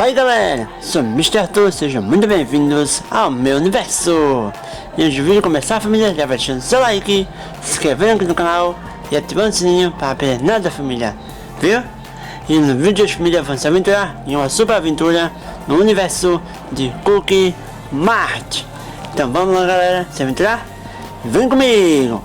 Falai galera, sou Mr. Arthur, sejam muito bem-vindos ao meu universo. E antes do vídeo começar, família, já vai deixando seu like, se inscrevendo aqui no canal e ativando o sininho para perder nada da família, viu? E no vídeo de hoje, família, vamos se aventurar em uma super aventura no universo de Mart. Então vamos lá galera, se aventurar? Vem comigo!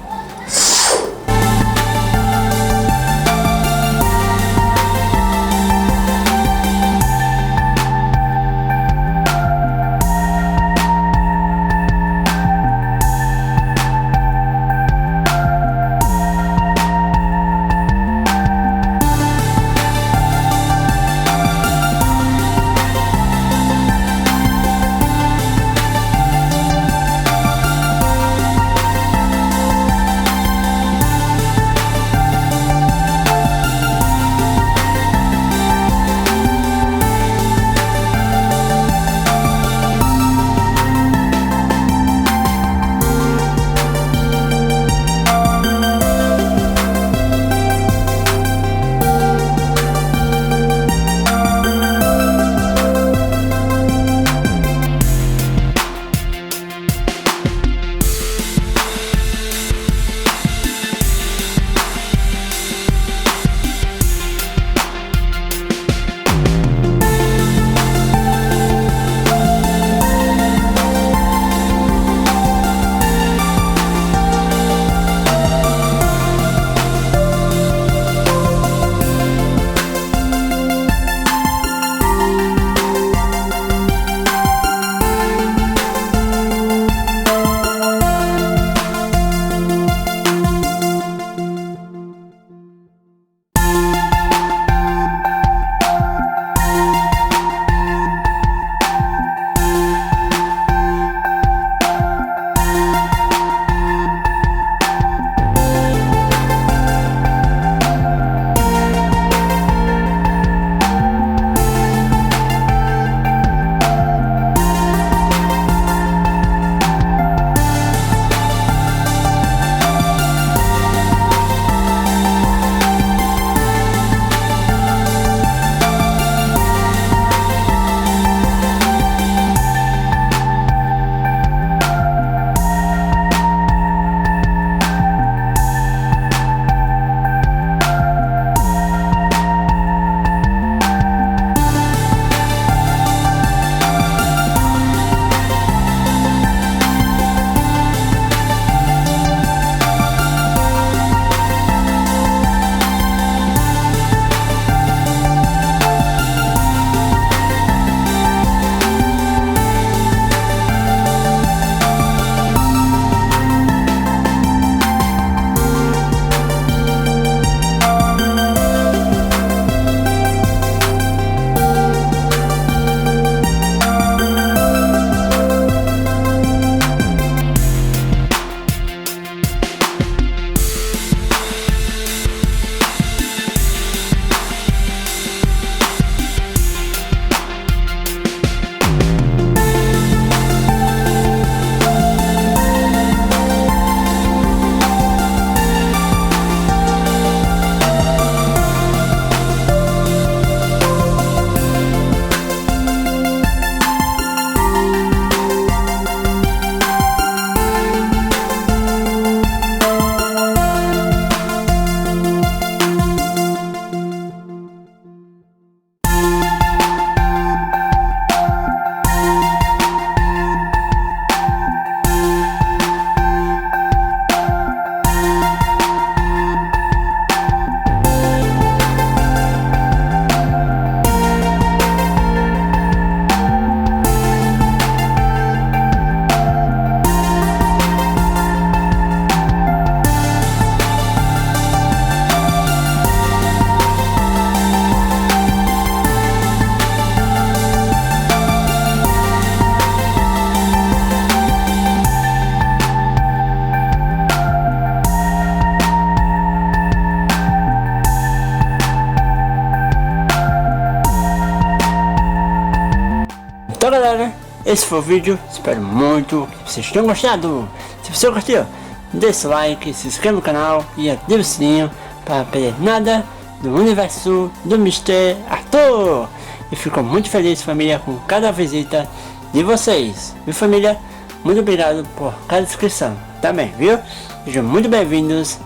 Então galera, esse foi o vídeo, espero muito que vocês tenham gostado. Se você gostou, deixe o like, se inscreva no canal e ative o sininho para não perder nada do universo do Mr. Arthur. e fico muito feliz, família, com cada visita de vocês. E família, muito obrigado por cada inscrição também, viu? Sejam muito bem-vindos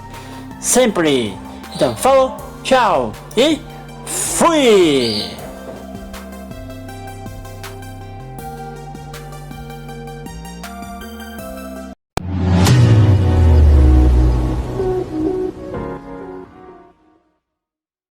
sempre. Então, falou, tchau e fui!